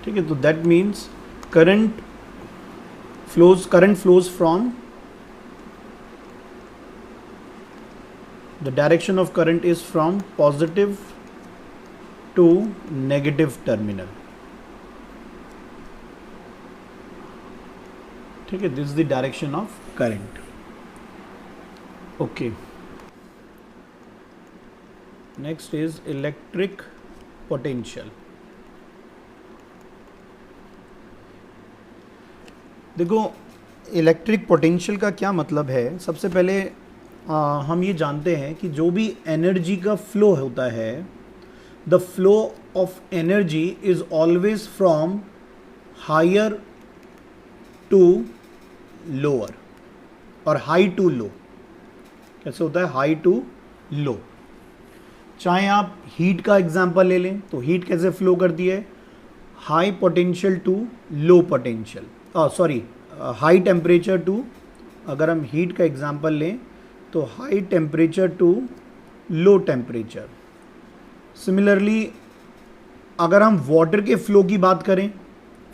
ठीक है, तो that means current flows from the direction of current is from positive to negative terminal. ठीक है, this is the direction of current. Okay, next is electric potential. देखो electric potential का क्या मतलब है। सबसे पहले हम ये जानते हैं कि जो भी एनर्जी का फ्लो होता है, the flow of energy is always from higher to lower और हाई टू लो। कैसे होता है? High to low. चाहे आप हीट का एग्जांपल ले लें तो हीट कैसे फ्लो करती है? High potential to low potential, high temperature to, अगर हम हीट का एग्जांपल लें तो high temperature to low temperature. Similarly अगर हम वाटर के फ्लो की बात करें,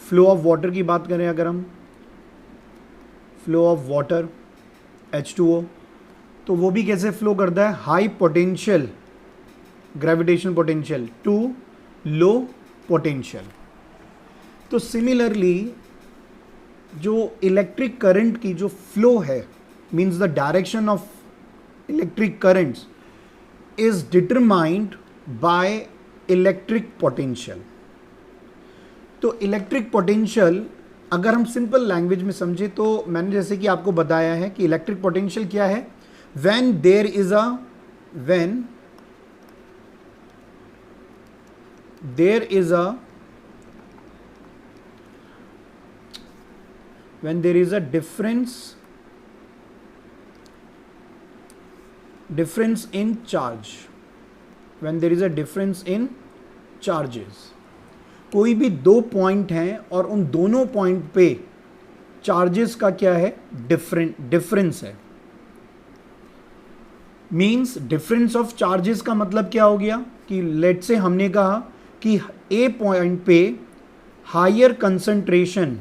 फ्लो ऑफ वाटर की बात करें, अगर हम फ्लो ऑफ वाटर H2O, तो वो भी कैसे फ्लो करता है? High potential gravitation potential to low potential. तो सिमिलरली जो इलेक्ट्रिक करंट की जो फ्लो है, means the direction of electric currents is determined by electric potential. तो इलेक्ट्रिक पोटेंशियल अगर हम सिंपल लैंग्वेज में समझे तो मैंने जैसे कि आपको बताया है कि इलेक्ट्रिक पोटेंशियल क्या है? When there is a difference in charge, when there is a difference in charges, कोई भी दो पॉइंट हैं और उन दोनों पॉइंट पे चार्जेस का क्या है? डिफरेंस है। मीन्स डिफरेंस ऑफ चार्जेस का मतलब क्या हो गया कि लेट से हमने कहा कि ए पॉइंट पे हायर कंसंट्रेशन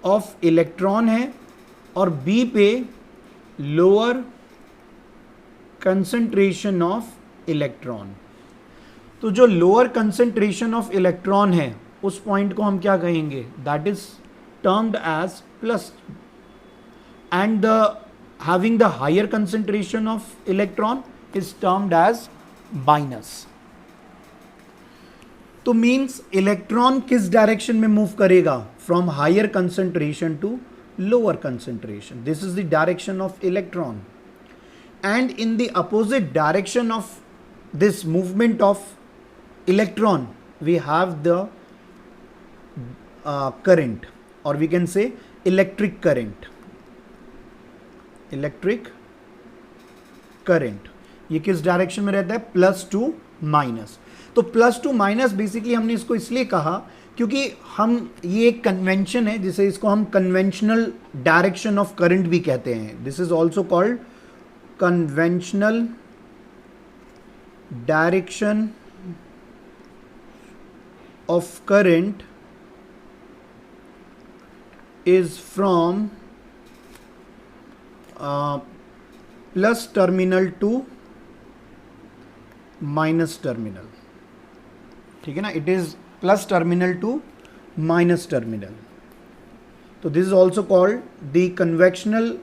ऑफ इलेक्ट्रॉन है और बी पे लोअर कंसंट्रेशन ऑफ इलेक्ट्रॉन। तो जो लोअर कंसंट्रेशन ऑफ इलेक्ट्रॉन है उस पॉइंट को हम क्या कहेंगे? That is termed as plus, and the having the higher concentration of electron is termed as minus. तो मीन्स इलेक्ट्रॉन किस डायरेक्शन में मूव करेगा? From higher concentration to lower concentration. This is the direction of electron, and in the opposite direction of this movement of electron we have the current, और we can say electric current. Electric current ये किस direction में रहता है? Plus to minus. तो plus to minus basically हमने इसको इसलिए कहा क्योंकि हम ये एक कन्वेंशन है जिसे इसको हम कन्वेंशनल डायरेक्शन ऑफ करंट भी कहते हैं। This is also called conventional direction of current is from plus terminal to minus terminal. ठीक है ना? It is plus terminal to minus terminal. तो this is also called the convectional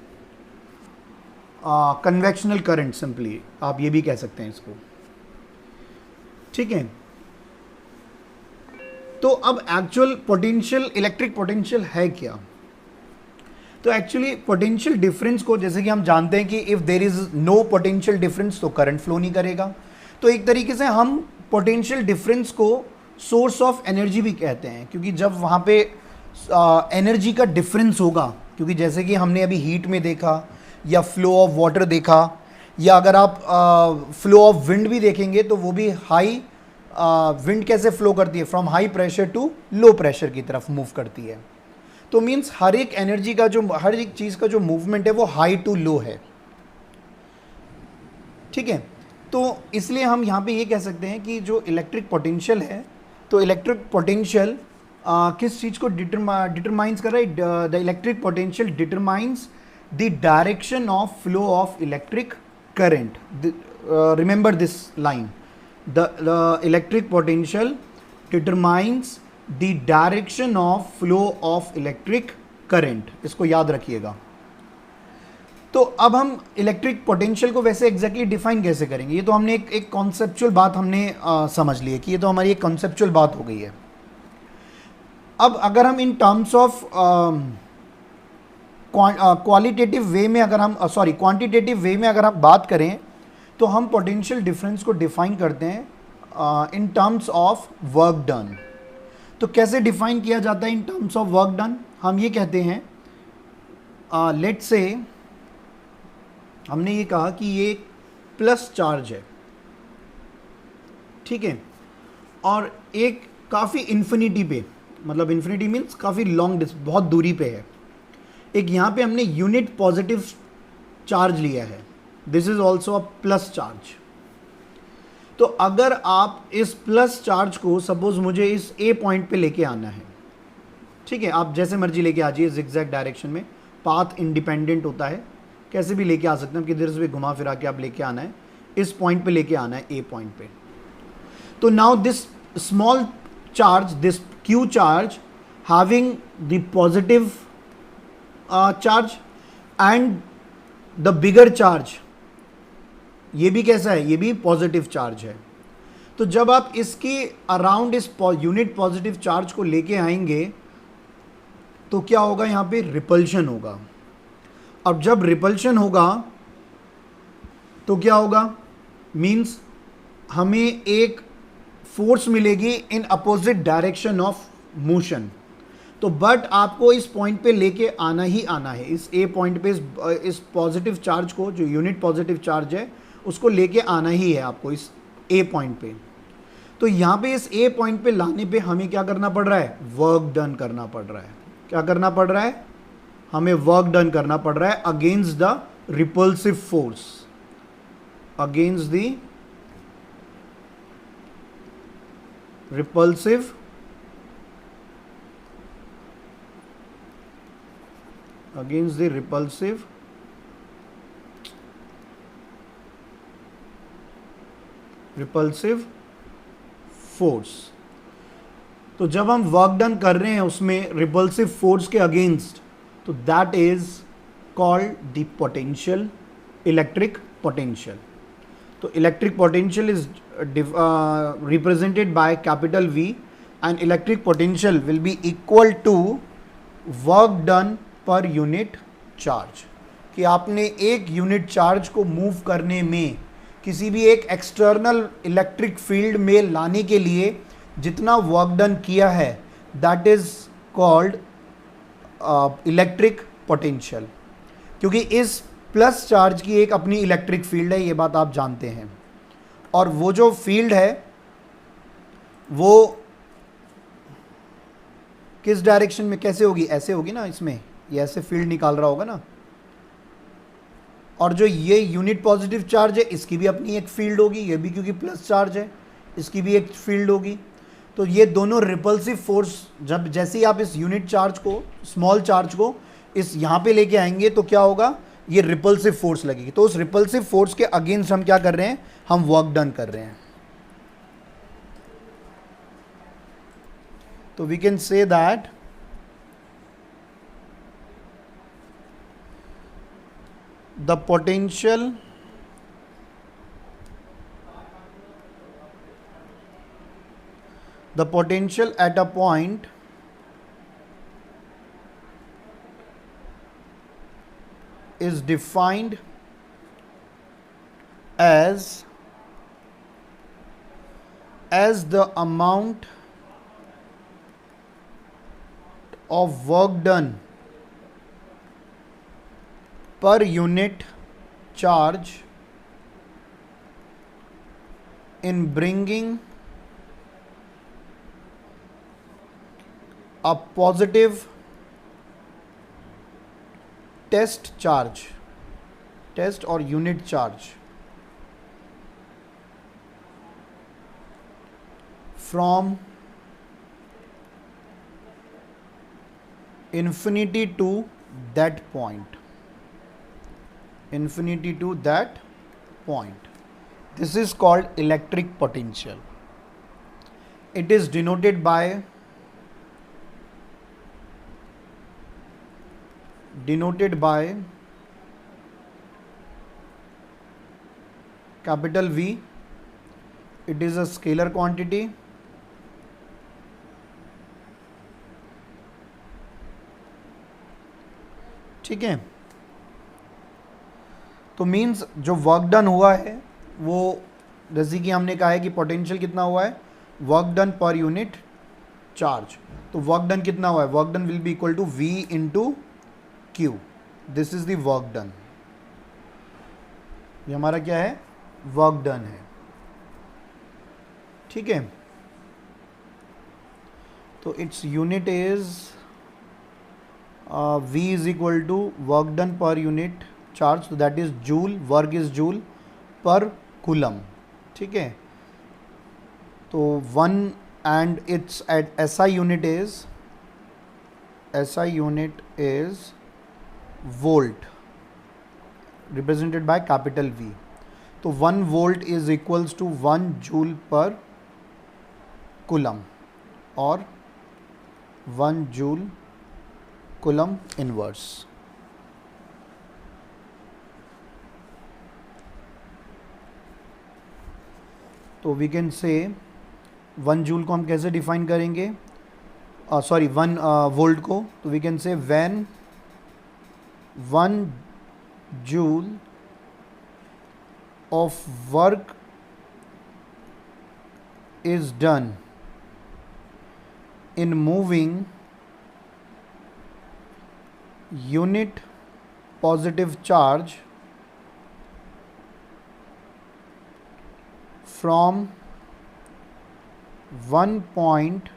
current, simply आप ये भी कह सकते हैं इसको। ठीक है, तो अब एक्चुअल पोटेंशियल, इलेक्ट्रिक पोटेंशियल है क्या? तो एक्चुअली पोटेंशियल डिफरेंस को, जैसे कि हम जानते हैं कि if there is no potential difference तो करंट फ्लो नहीं करेगा। तो एक तरीके से हम पोटेंशियल डिफरेंस को सोर्स ऑफ एनर्जी भी कहते हैं, क्योंकि जब वहाँ पे एनर्जी का डिफरेंस होगा, क्योंकि जैसे कि हमने अभी हीट में देखा या फ्लो ऑफ वाटर देखा, या अगर आप फ्लो ऑफ विंड भी देखेंगे तो वो भी हाई विंड कैसे फ्लो करती है? From high pressure to low pressure की तरफ मूव करती है। तो मीन्स हर एक एनर्जी का जो, हर एक चीज़ का जो मूवमेंट है वो हाई टू लो है। ठीक है, तो इसलिए हम यहाँ पे ये कह सकते हैं कि जो इलेक्ट्रिक पोटेंशियल है, तो इलेक्ट्रिक पोटेंशियल किस चीज़ को डिटरमाइंस कर रहा है? The electric potential determines the direction of flow of electric current. Remember this line, the electric potential determines the direction of flow of electric current. इसको याद रखिएगा. तो अब हम इलेक्ट्रिक पोटेंशियल को वैसे एग्जैक्टली डिफाइन कैसे करेंगे? ये तो हमने एक कॉन्सेप्चुअल बात हमने समझ ली है कि ये तो हमारी एक कॉन्सेप्चुअल बात हो गई है. अब अगर हम इन टर्म्स ऑफ क्वालिटेटिव वे में अगर हम क्वांटिटेटिव वे में अगर हम बात करें, तो हम पोटेंशियल डिफरेंस को डिफाइन करते हैं in terms of work done. तो कैसे डिफाइन किया जाता है in terms of work done? हम ये कहते हैं, लेट्स से हमने ये कहा कि ये प्लस चार्ज है, ठीक है, और एक काफ़ी इन्फिनिटी पे, मतलब इन्फिनिटी मीन्स काफ़ी लॉन्ग बहुत दूरी पे है. एक यहाँ पे हमने यूनिट पॉजिटिव चार्ज लिया है. This is also a plus charge. तो अगर आप इस प्लस चार्ज को, सपोज मुझे इस ए पॉइंट पे लेके आना है, ठीक है, आप जैसे मर्जी लेके आ जाइए, जिगजैग डायरेक्शन में, पाथ इंडिपेंडेंट होता है, कैसे भी लेके आ सकते हैं, किधर से भी घुमा फिरा के आप लेके आना है, इस पॉइंट पे लेके आना है, ए पॉइंट पे. तो now this small charge, this Q charge having the positive charge and the bigger charge, ये भी कैसा है? ये भी पॉजिटिव चार्ज है. तो जब आप इसके अराउंड इस यूनिट पॉजिटिव चार्ज को लेके आएंगे, तो क्या होगा? यहाँ पे रिपल्शन होगा. अब जब रिपल्शन होगा तो क्या होगा? मीन्स हमें एक फोर्स मिलेगी in opposite direction of motion. तो बट आपको इस पॉइंट पे लेके आना ही आना है, इस ए पॉइंट पे इस पॉजिटिव चार्ज को, जो यूनिट पॉजिटिव चार्ज है, उसको लेके आना ही है आपको इस ए पॉइंट पे. तो यहाँ पे इस ए पॉइंट पे लाने पे हमें क्या करना पड़ रहा है? वर्क डन करना पड़ रहा है. क्या करना पड़ रहा है? हमें वर्क डन करना पड़ रहा है against the repulsive force, against the repulsive against the repulsive force. तो जब हम वर्क डन कर रहे हैं उसमें रिपल्सिव फोर्स के अगेंस्ट, तो that is called the potential, electric potential. तो electric potential is represented by capital V, and electric potential will be equal to work done per unit charge. कि आपने एक यूनिट चार्ज को move करने में, किसी भी एक एक्सटर्नल इलेक्ट्रिक फील्ड में लाने के लिए जितना वर्क डन किया है, that is called electric potential. क्योंकि इस प्लस चार्ज की एक अपनी इलेक्ट्रिक फील्ड है, ये बात आप जानते हैं. और वो जो फील्ड है वो किस डायरेक्शन में कैसे होगी? ऐसे होगी ना, इसमें ये ऐसे फील्ड निकाल रहा होगा ना. और जो ये यूनिट पॉजिटिव चार्ज है, इसकी भी अपनी एक फील्ड होगी, ये भी क्योंकि प्लस चार्ज है, इसकी भी एक फील्ड होगी. तो ये दोनों रिपल्सिव फोर्स, जब जैसे ही आप इस यूनिट चार्ज को, स्मॉल चार्ज को इस यहाँ पे लेके आएंगे, तो क्या होगा? ये रिपल्सिव फोर्स लगेगी. तो उस रिपल्सिव फोर्स के अगेंस्ट हम क्या कर रहे हैं? हम वर्क डन कर रहे हैं. तो we can say that the potential at a point is defined as the amount of work done per unit charge in bringing a positive test charge, test or unit charge from infinity to that point, infinity to that point. This is called electric potential. It is denoted by capital V. It is a scalar quantity. ठीक है, तो means जो work done हुआ है वो, जैसे कि हमने कहा है कि पोटेंशियल कितना हुआ है, work done per unit charge, तो वर्क डन कितना हुआ है, work done will be equal to V into Q. This is the work done. ये हमारा क्या है, वर्क डन है. ठीक है, तो it's unit is V is equal to work done per unit charge, तो that is joule, work is joule per coulomb. ठीक है, तो 1 and it's at SI unit is volt, represented by capital V. तो 1 volt is equals to 1 joule per coulomb और 1 joule coulomb inverse. तो we can say 1 joule को हम कैसे define करेंगे, सॉरी 1 वोल्ट को, तो we can say when 1 joule of work is done in moving unit positive charge from one point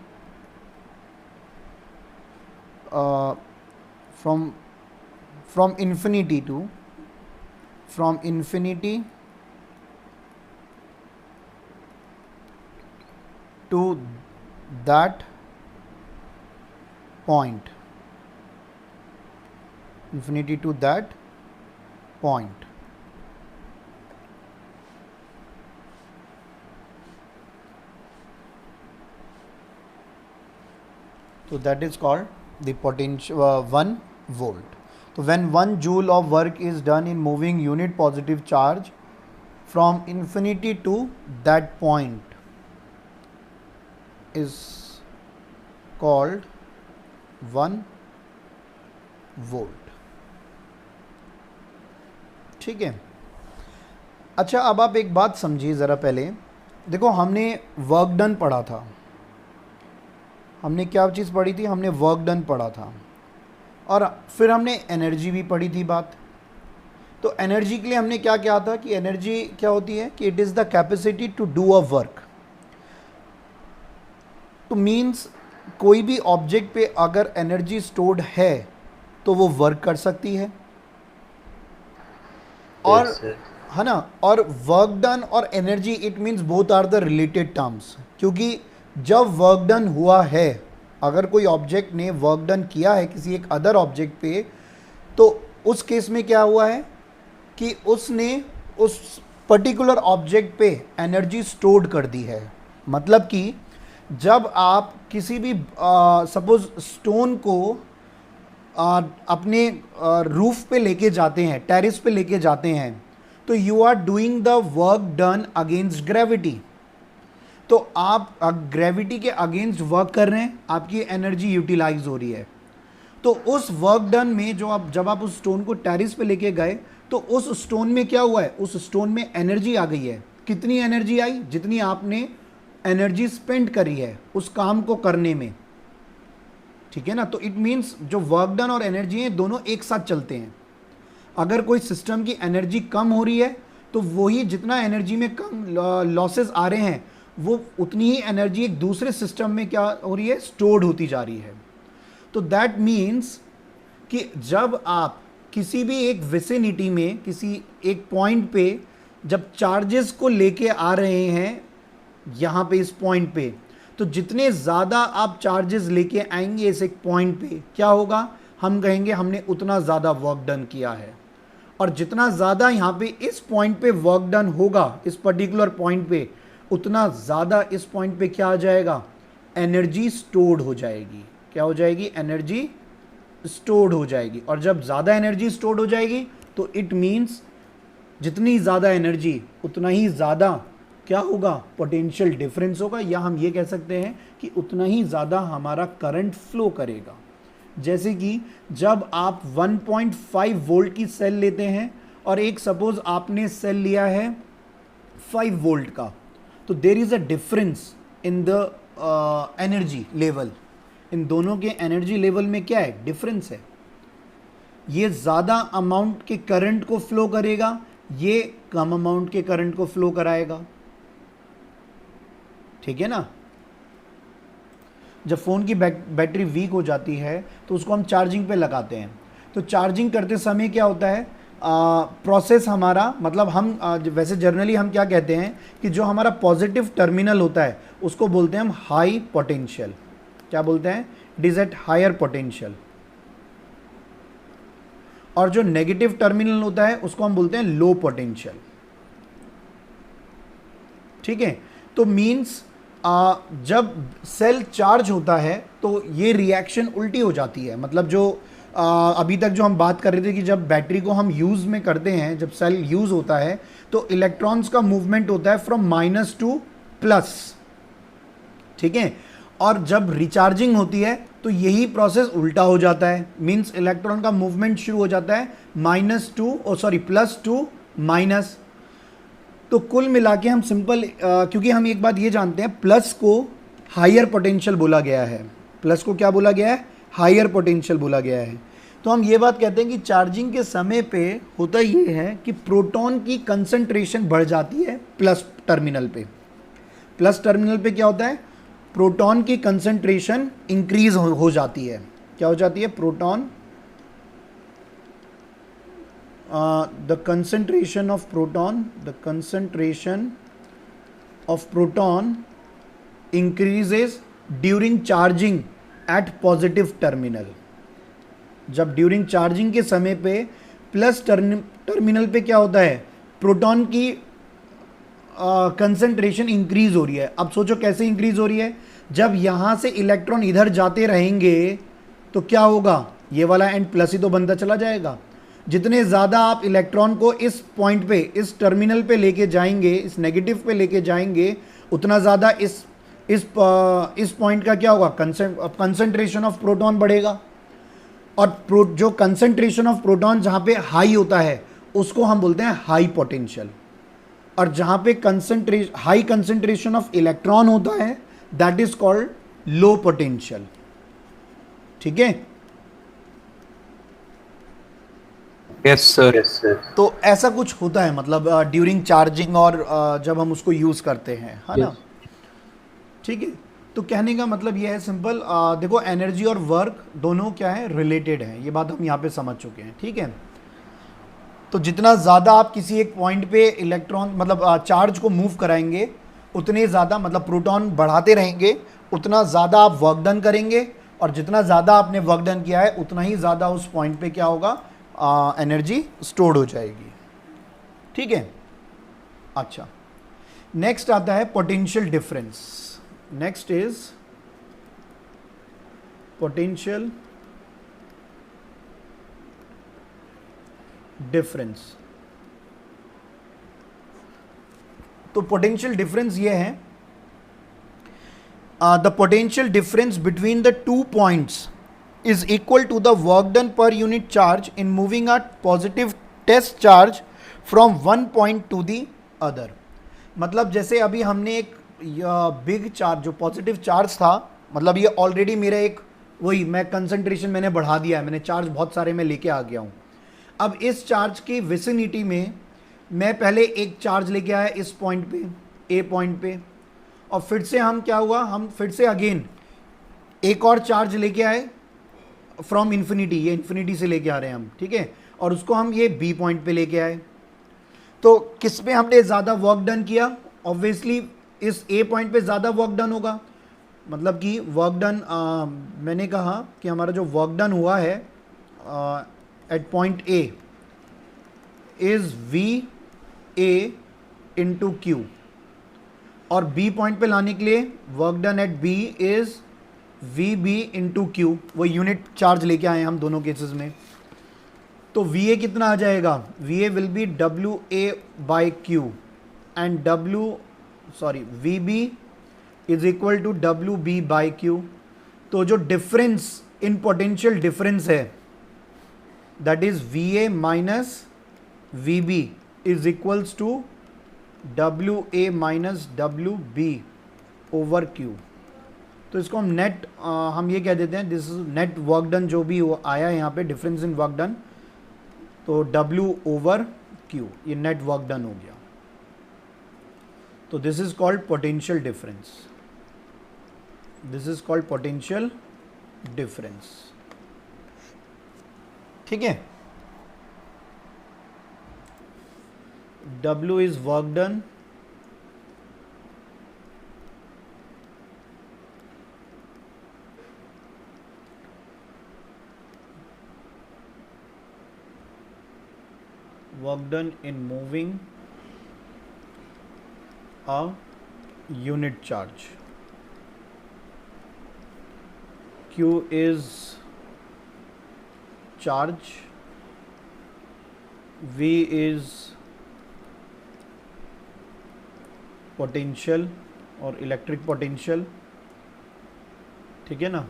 from infinity to that point, infinity to that point. So that is called the potential 1 volt. So when 1 joule of work is done in moving unit positive charge from infinity to that point is called 1 volt. ठीक है, अच्छा अब आप एक बात समझिए ज़रा. पहले देखो, हमने वर्क डन पढ़ा था, हमने क्या चीज़ पढ़ी थी, हमने वर्क डन पढ़ा था, और फिर हमने एनर्जी भी पढ़ी थी बात. तो एनर्जी के लिए हमने क्या किया था कि एनर्जी क्या होती है कि it is the capacity to do a work. तो मीन्स कोई भी ऑब्जेक्ट पे अगर एनर्जी स्टोर्ड है तो वो वर्क कर सकती है, और है ना. और वर्क डन और energy, it means both are the related terms, क्योंकि जब वर्क डन हुआ है, अगर कोई ऑब्जेक्ट ने वर्क डन किया है किसी एक अदर ऑब्जेक्ट पे, तो उस केस में क्या हुआ है कि उसने उस पर्टिकुलर ऑब्जेक्ट पे एनर्जी स्टोर्ड कर दी है. मतलब कि जब आप किसी भी सपोज स्टोन को अपने रूफ पे लेके जाते हैं, टेरेस पे लेके जाते हैं, तो you are doing the work done against gravity. तो आप ग्रेविटी के अगेंस्ट वर्क कर रहे हैं, आपकी एनर्जी यूटिलाइज हो रही है. तो उस वर्क डन में जब आप उस स्टोन को टेरेस पे लेके गए, तो उस स्टोन में क्या हुआ है, उस स्टोन में एनर्जी आ गई है. कितनी एनर्जी आई, जितनी आपने एनर्जी स्पेंड करी है उस काम को करने में. ठीक है ना. तो इट मीन्स जो वर्क डन और एनर्जी है दोनों एक साथ चलते हैं. अगर कोई सिस्टम की एनर्जी कम हो रही है तो वही जितना एनर्जी में कम लॉसेस आ रहे हैं, वो उतनी ही एनर्जी एक दूसरे सिस्टम में क्या हो रही है, स्टोर्ड होती जा रही है. तो दैट मीन्स कि जब आप किसी भी एक विसिनिटी में, किसी एक पॉइंट पे जब चार्जेस को लेके आ रहे हैं यहाँ पे इस पॉइंट पे, तो जितने ज़्यादा आप चार्जेस लेके आएंगे इस एक पॉइंट पे, क्या होगा, हम कहेंगे हमने उतना ज़्यादा वर्क डन किया है। और जितना ज़्यादा यहाँ पे इस पॉइंट पे वर्क डन होगा, इस पर्टिकुलर पॉइंट पे, उतना ज़्यादा इस पॉइंट पे क्या आ जाएगा, एनर्जी स्टोर्ड हो जाएगी। क्या हो जाएगी, एनर्जी स्टोर्ड हो जाएगी। और जब ज़्यादा एनर्जी स्टोर्ड हो जाएगी तो इट मीन्स जितनी ज़्यादा एनर्जी उतना ही ज़्यादा क्या होगा, पोटेंशियल डिफरेंस होगा, या हम ये कह सकते हैं कि उतना ही ज़्यादा हमारा करंट फ्लो करेगा। जैसे कि जब आप 1.5 वोल्ट की सेल लेते हैं और एक सपोज आपने सेल लिया है 5 वोल्ट का, तो there is a difference in the energy level. इन दोनों के एनर्जी लेवल में क्या है, डिफरेंस है। ये ज़्यादा अमाउंट के करंट को फ्लो करेगा, ये कम अमाउंट के करंट को फ्लो कराएगा। ठीक है ना। जब फ़ोन की बैटरी वीक हो जाती है तो उसको हम चार्जिंग पे लगाते हैं, तो चार्जिंग करते समय क्या होता है, प्रोसेस हमारा, मतलब हम वैसे जनरली हम क्या कहते हैं कि जो हमारा पॉजिटिव टर्मिनल होता है उसको बोलते हैं हम हाई पोटेंशियल। क्या बोलते हैं, it is at higher potential. और जो नेगेटिव टर्मिनल होता है उसको हम बोलते हैं लो पोटेंशियल। ठीक है। तो मीन्स जब सेल चार्ज होता है तो ये रिएक्शन उल्टी हो जाती है। मतलब जो अभी तक जो हम बात कर रहे थे कि जब बैटरी को हम यूज़ में करते हैं, जब सेल यूज़ होता है तो इलेक्ट्रॉन्स का मूवमेंट होता है फ्रॉम माइनस टू प्लस। ठीक है। और जब रिचार्जिंग होती है तो यही प्रोसेस उल्टा हो जाता है। मीन्स इलेक्ट्रॉन का मूवमेंट शुरू हो जाता है प्लस टू माइनस। तो कुल मिला के हम सिंपल, क्योंकि हम एक बात ये जानते हैं, प्लस को हायर पोटेंशियल बोला गया है। प्लस को क्या बोला गया है, हायर पोटेंशियल बोला गया है। तो हम ये बात कहते हैं कि चार्जिंग के समय पे होता ये है कि प्रोटॉन की कंसंट्रेशन बढ़ जाती है प्लस टर्मिनल पे। प्लस टर्मिनल पे क्या होता है, प्रोटॉन की कंसंट्रेशन इंक्रीज हो जाती है। क्या हो जाती है, proton the concentration of proton increases during charging at positive terminal। जब ड्यूरिंग चार्जिंग के समय पे प्लस टर्मिनल पे क्या होता है, प्रोटॉन की कंसंट्रेशन इंक्रीज हो रही है। अब सोचो कैसे इंक्रीज हो रही है, जब यहाँ से इलेक्ट्रॉन इधर जाते रहेंगे तो क्या होगा, ये वाला एंड प्लस ही तो बनता चला जाएगा। जितने ज़्यादा आप इलेक्ट्रॉन को इस पॉइंट पे, इस टर्मिनल पे लेके जाएंगे, इस नेगेटिव पे लेके जाएंगे, उतना ज़्यादा इस पॉइंट का क्या होगा, कंसंट्रेशन ऑफ प्रोटॉन बढ़ेगा। और जो कंसंट्रेशन ऑफ प्रोटॉन जहाँ पे हाई होता है उसको हम बोलते हैं हाई पोटेंशियल। और जहाँ पे हाई कंसंट्रेशन ऑफ इलेक्ट्रॉन होता है that is called low potential. ठीक है। Yes sir. तो ऐसा कुछ होता है, मतलब ड्यूरिंग चार्जिंग और जब हम उसको यूज़ करते हैं, है ना। ठीक है। तो कहने का मतलब ये है सिंपल, देखो एनर्जी और वर्क दोनों क्या है, रिलेटेड है। ये बात हम यहाँ पे समझ चुके हैं। ठीक है। तो जितना ज़्यादा आप किसी एक पॉइंट पे इलेक्ट्रॉन, मतलब चार्ज को मूव कराएंगे, उतने ज़्यादा, मतलब प्रोटॉन बढ़ाते रहेंगे, उतना ज़्यादा आप वर्क डन करेंगे। और जितना ज़्यादा आपने वर्क डन किया है उतना ही ज़्यादा उस पॉइंट पे क्या होगा, एनर्जी स्टोर्ड हो जाएगी। ठीक है। अच्छा, नेक्स्ट आता है potential difference. Next is potential difference. तो पोटेंशियल डिफरेंस ये है, the potential difference between the 2 points is equal to the work done per unit charge in moving a positive test charge from one point to the other। मतलब जैसे अभी हमने एक big charge, जो positive charge था, मतलब ये already मेरा एक वही, मैं कंसंट्रेशन मैंने बढ़ा दिया है, मैंने चार्ज बहुत सारे में लेके आ गया हूँ। अब इस चार्ज की विसिनिटी में मैं पहले एक चार्ज लेके आया इस पॉइंट पे, ए पॉइंट पे, और फिर से हम क्या हुआ, हम फिर से अगेन एक और चार्ज लेके आए फ्रॉम इन्फिनिटी, ये इन्फिनिटी से लेके आ रहे हैं हम। ठीक है। और उसको हम ये बी पॉइंट पे लेके आए। तो किस पे हमने ज़्यादा वर्क डन किया, ऑब्वियसली इस ए पॉइंट पे ज़्यादा वर्क डन होगा। मतलब कि वर्क डन, मैंने कहा कि हमारा जो वर्क डन हुआ है at point A is V A into Q, और बी पॉइंट पे लाने के लिए work done at B is V B into Q, वो यूनिट चार्ज लेके आए हैं हम दोनों केसेस में। तो वी ए कितना आ जाएगा, V A will be W A by Q and V B is equal to W B by Q. तो जो डिफरेंस इन पोटेंशियल डिफरेंस है that is V A minus V B is equals to W A minus W B over Q. तो इसको हम net हम ये कह देते हैं this is net work done, जो भी आया है यहाँ पे डिफरेंस इन वर्क डन, तो W ओवर Q, ये नेट वर्क डन हो गया। तो this is called potential difference, this is called potential difference. ठीक है, W is work done, work done in moving a unit charge. Q is charge, V is potential और electric potential. ठीक है ना।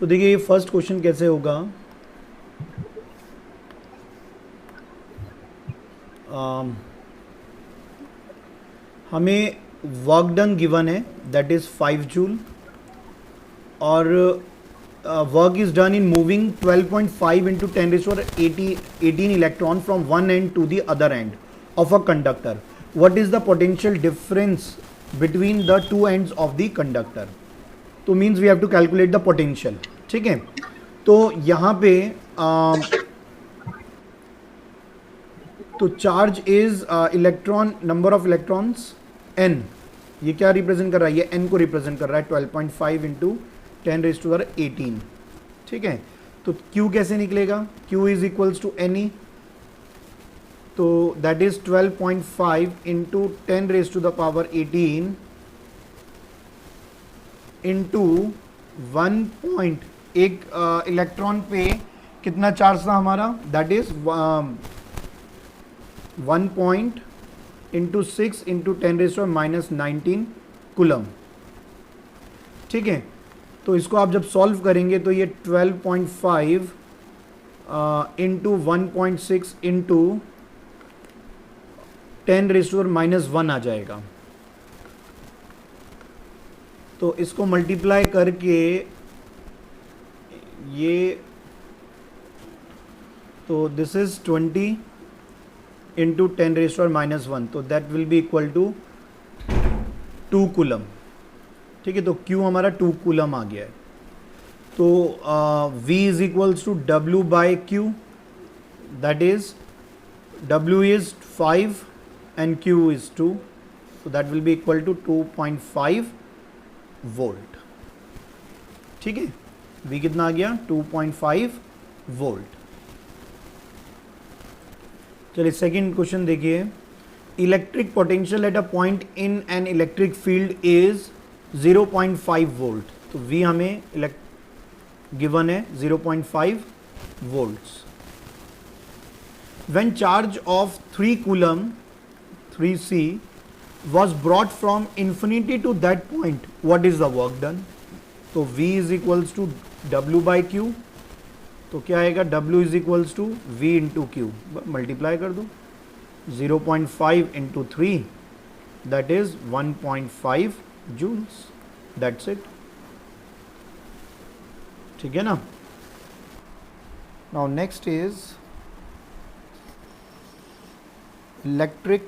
तो देखिए ये फर्स्ट क्वेश्चन कैसे होगा। हमें वर्क डन गिवन है दैट इज 5 जूल और work is done in moving 12.5 into 10⁻18 electron from one end to the other end of a conductor. What is the potential difference between the two ends of the conductor. तो means we have to calculate the potential. ठीक है, तो यहाँ पे तो charge is electron, number of electrons n, ये क्या represent कर रहा है, ये n को रिप्रेजेंट कर रहा है 12.5 इंटू 10⁻18। ठीक है, तो q कैसे निकलेगा, q is equals to NE, तो दैट इज 12.5 इंटू 10⁻18 इंटू 1 एक इलेक्ट्रॉन पे कितना चार्ज था हमारा, that is 1 into 6 into 10⁻⁻19 coulomb. ठीक है, तो इसको आप जब सॉल्व करेंगे तो ये 12.5 इंटू 1.6 इंटू 10⁻⁻1 आ जाएगा। तो इसको मल्टीप्लाई करके ये, तो दिस इज 20 इंटू 10⁻⁻1, तो that will be equal to 2 coulomb. ठीक है, तो Q हमारा 2 कूलम आ गया है। तो V is equals to W by Q, that is W is 5 and Q is 2, so that will be equal to 2.5 volt. ठीक है, V कितना आ गया 2.5 वोल्ट। चलिए सेकंड क्वेश्चन देखिए। Electric potential at a point in an electric field is 0.5 volt. तो V हमें given है 0.5 volts. When charge of 3 coulomb 3C was brought from infinity to that point, what is the work done? तो V is equals to W by Q, तो क्या आएगा, W is equals to V into Q, multiply कर दो, 0.5 into 3, that is 1.5 joules, that's it. ठीक है ना. Now next is electric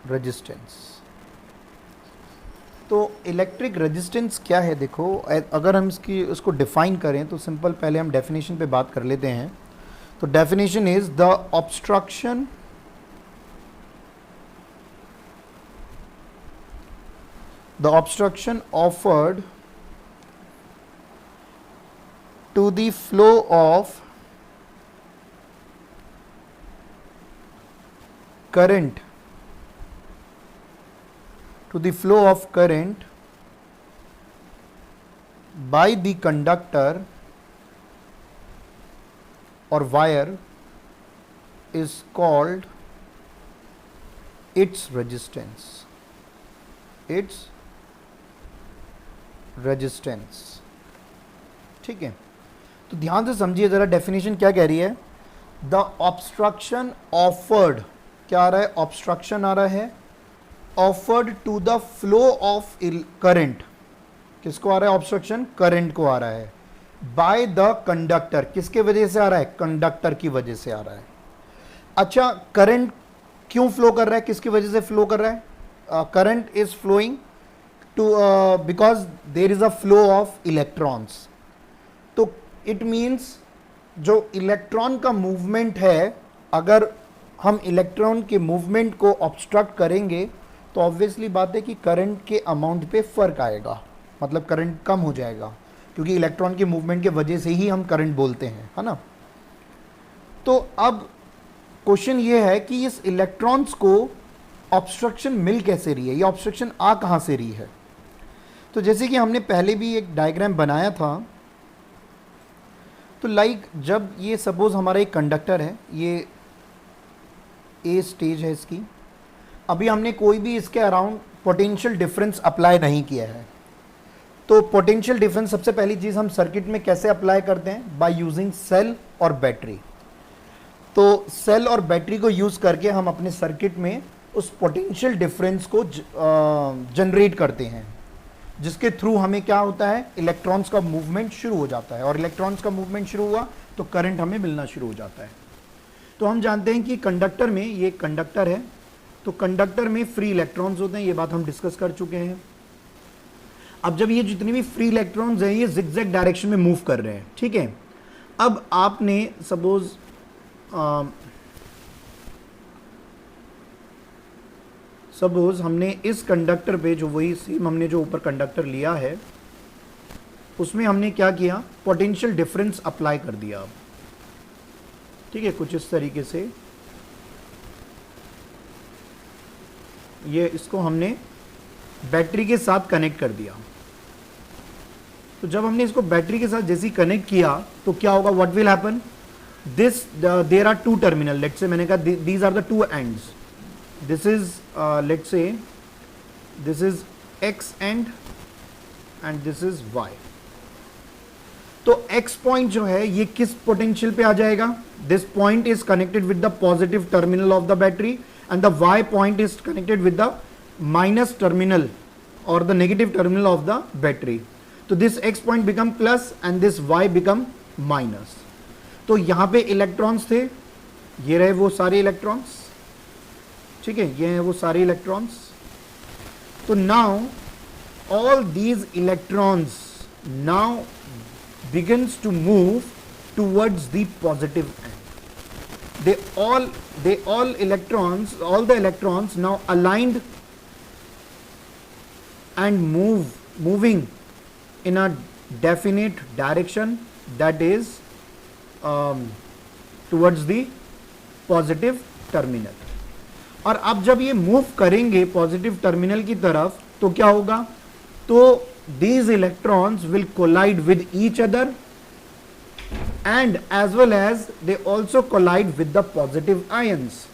resistance. तो इलेक्ट्रिक रेजिस्टेंस क्या है, देखो अगर हम उसको डिफाइन करें तो सिंपल पहले हम डेफिनेशन पे बात कर लेते हैं. तो definition is the obstruction offered to the flow of current by the conductor or wire is called its resistance. ठीक है. तो ध्यान से समझिए जरा, डेफिनेशन क्या कह रही है. द ऑब्स्ट्रक्शन ऑफर्ड, क्या आ रहा है, ऑब्स्ट्रक्शन आ रहा है, offered to the flow of current, किसको आ रहा है ऑब्स्ट्रक्शन, करंट को आ रहा है, बाय द कंडक्टर, किसके वजह से आ रहा है, कंडक्टर की वजह से आ रहा है. अच्छा, करंट क्यों फ्लो कर रहा है, किसकी वजह से फ्लो कर रहा है, current is flowing to because there is a flow of electrons. तो इट मीन्स जो इलेक्ट्रॉन का मूवमेंट है, अगर हम इलेक्ट्रॉन के मूवमेंट को ऑब्स्ट्रक्ट करेंगे तो ऑब्वियसली बात है कि करंट के अमाउंट पे फ़र्क आएगा, मतलब करंट कम हो जाएगा, क्योंकि इलेक्ट्रॉन के मूवमेंट के वजह से ही हम करंट बोलते हैं, है ना. तो अब क्वेश्चन ये है कि इस इलेक्ट्रॉन्स को ऑब्स्ट्रक्शन मिल कैसे रही है, ये ऑब्स्ट्रक्शन आ कहाँ से रही है. तो जैसे कि हमने पहले भी एक डायग्राम बनाया था, तो लाइक जब ये सपोज हमारा एक कंडक्टर है, ये ए स्टेज है इसकी, अभी हमने कोई भी इसके अराउंड पोटेंशियल डिफरेंस अप्लाई नहीं किया है. तो पोटेंशियल डिफरेंस सबसे पहली चीज़ हम सर्किट में कैसे अप्लाई करते हैं, बाय यूजिंग सेल और बैटरी. तो सेल और बैटरी को यूज़ करके हम अपने सर्किट में उस पोटेंशियल डिफरेंस को जनरेट करते हैं, जिसके थ्रू हमें क्या होता है, इलेक्ट्रॉन्स का मूवमेंट शुरू हो जाता है, और इलेक्ट्रॉन्स का मूवमेंट शुरू हुआ तो करंट हमें मिलना शुरू हो जाता है. तो हम जानते हैं कि कंडक्टर में, ये कंडक्टर है, तो कंडक्टर में फ्री इलेक्ट्रॉन्स होते हैं, ये बात हम डिस्कस कर चुके हैं. अब जब ये जितने भी फ्री इलेक्ट्रॉन्स हैं ये जिगजैग डायरेक्शन में मूव कर रहे हैं, ठीक है. अब आपने सपोज हमने इस कंडक्टर पे, जो वही सेम हमने जो ऊपर कंडक्टर लिया है, उसमें हमने क्या किया, पोटेंशियल डिफरेंस अप्लाई कर दिया. ठीक है, कुछ इस तरीके से ये इसको हमने बैटरी के साथ कनेक्ट कर दिया. तो जब हमने इसको बैटरी के साथ जैसे ही कनेक्ट किया तो क्या होगा, what will happen, this there are two terminal, let's say मैंने कहा these are the two ends, this is let's say this is X end and this is Y. तो एक्स पॉइंट जो है ये किस पोटेंशियल पे आ जाएगा, this point is connected with the positive terminal of the battery and the y point is connected with the minus terminal or the negative terminal of the battery. So this x point become plus and this y become minus. तो यहाँ पे electrons थे, ये रहे वो सारे electrons, ठीक है, ये हैं वो सारे इलेक्ट्रॉन्स. तो now all these electrons now begins to move towards the positive end. all the electrons now aligned and moving in a definite direction, that is towards the positive terminal. और अब जब ये मूव करेंगे positive terminal की तरफ तो क्या होगा, तो these electrons will collide with each other and as well as they also collide with the positive ions.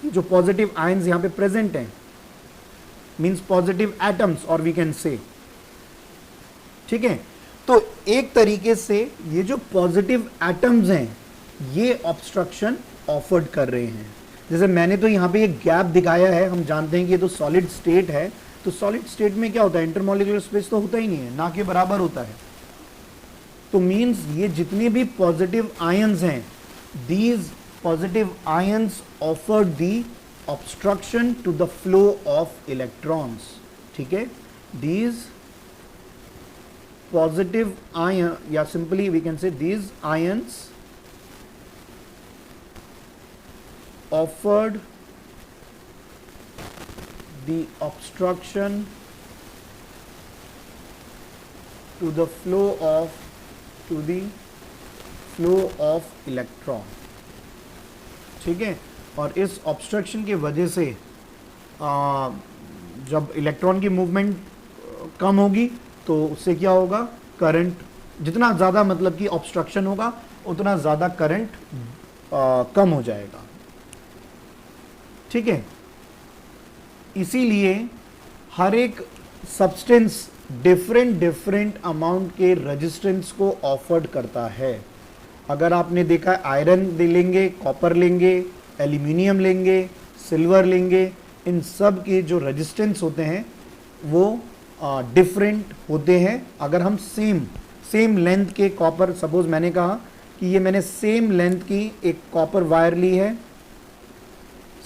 जो पॉजिटिव आयंस यहाँ पे प्रेजेंट हैं, मीन्स पॉजिटिव एटम्स और वी कैन से, ठीक है। तो एक तरीके से ये जो पॉजिटिव एटम्स हैं ये ऑब्स्ट्रक्शन ऑफर्ड कर रहे हैं। जैसे मैंने तो यहाँ पे एक गैप दिखाया है, हम जानते हैं कि ये तो सॉलिड स्टेट है, तो सॉलिड स्टेट में क्या होता है, इंटरमॉलिक्यूलर स्पेस तो होता ही नहीं है, ना के बराबर होता है। तो मीन्स ये जितने भी पॉजिटिव आयंस हैं, these positive ions offered the obstruction to the flow of electrons, ठीक है। These positive ion, yeah, simply we can say these ions offered the obstruction to the flow of electron, ठीक है। और इस obstruction की वजह से जब इलेक्ट्रॉन की मूवमेंट कम होगी तो उससे क्या होगा, करंट, जितना ज़्यादा मतलब कि ऑब्स्ट्रक्शन होगा उतना ज़्यादा करंट कम हो जाएगा, ठीक है। इसीलिए हर एक सब्सटेंस डिफरेंट अमाउंट के रेजिस्टेंस को ऑफर्ड करता है। अगर आपने देखा है आयरन लेंगे, कॉपर लेंगे, एल्यूमिनियम लेंगे, सिल्वर लेंगे, इन सब के जो रेजिस्टेंस होते हैं वो डिफरेंट होते हैं। अगर हम सेम लेंथ के कॉपर, सपोज मैंने कहा कि ये मैंने सेम लेंथ की एक कॉपर वायर ली है,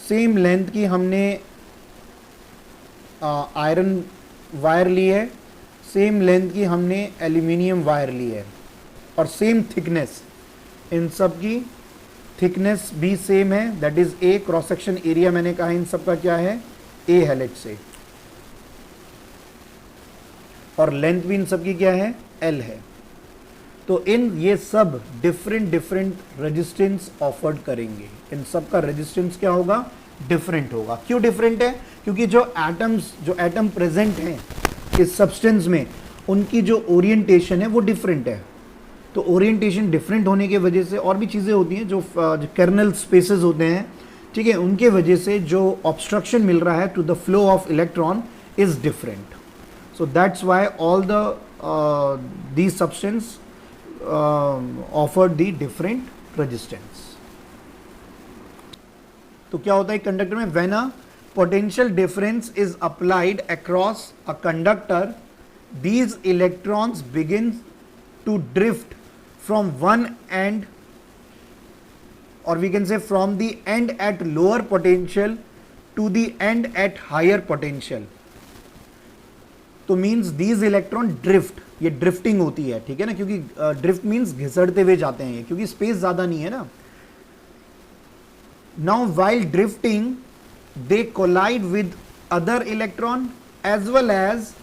सेम लेंथ की हमने आयरन वायर ली है, सेम लेंथ की हमने एल्यूमिनियम वायर ली है, और सेम थिकनेस, इन सब की थिकनेस भी सेम है, that is a. Cross section area मैंने कहा इन सब का क्या है, ए है, लेट से, और लेंथ भी इन सब की क्या है, एल है। तो इन ये सब डिफरेंट रेजिस्टेंस ऑफर्ड करेंगे, इन सब का रेजिस्टेंस क्या होगा, डिफरेंट होगा। क्यों डिफरेंट है, क्योंकि जो एटम प्रेजेंट हैं इस सब्सटेंस में, उनकी जो ओरिएंटेशन है वो डिफरेंट है। तो ओरिएंटेशन डिफरेंट होने की वजह से और भी चीज़ें होती हैं, जो कर्नल स्पेसेस होते हैं, ठीक है, उनके वजह से जो ऑब्स्ट्रक्शन मिल रहा है to the flow of electron is different. So that's why all these substances offered the different resistance. तो क्या होता है कंडक्टर में, when a potential difference is applied across a conductor, these electrons begin to drift from one end, or we can say from the end at lower potential to the end at higher potential. तो means these electron drift, ये drifting होती है, ठीक है ना, क्योंकि drift means घिसड़ते हुए जाते हैं, क्योंकि स्पेस ज्यादा नहीं है ना। Now while drifting they collide with other electron as well as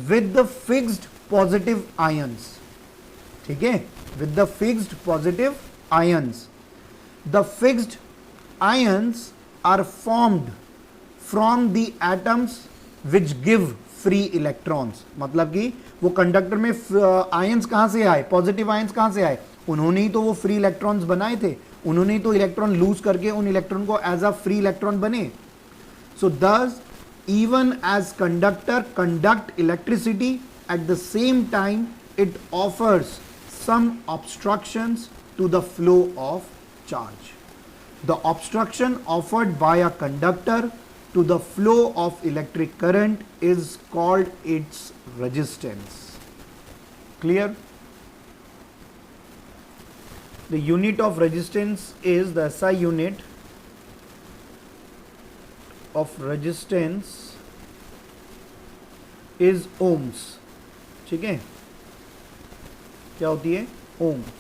with the fixed positive ions, ठीक है, with the fixed positive ions. The fixed ions are formed from the atoms which give free electrons. मतलब कि वो conductor में ions कहां से आए, positive ions कहां से आए, उन्होंने ही तो वो फ्री इलेक्ट्रॉन्स बनाए थे, उन्होंने ही तो इलेक्ट्रॉन लूज करके उन इलेक्ट्रॉन को एज अ फ्री इलेक्ट्रॉन बने। So thus even as conductor conduct electricity, at the same time it offers some obstructions to the flow of charge. The obstruction offered by a conductor to the flow of electric current is called its resistance. Clear? The unit of resistance is, the SI unit of resistance is ohms. ठीक है, क्या होती है, ohms,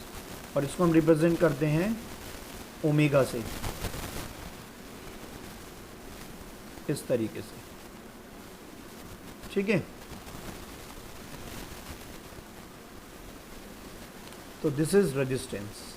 और इसको हम represent करते हैं ओमेगा से, इस तरीके से, ठीक है। तो दिस इज रेजिस्टेंस।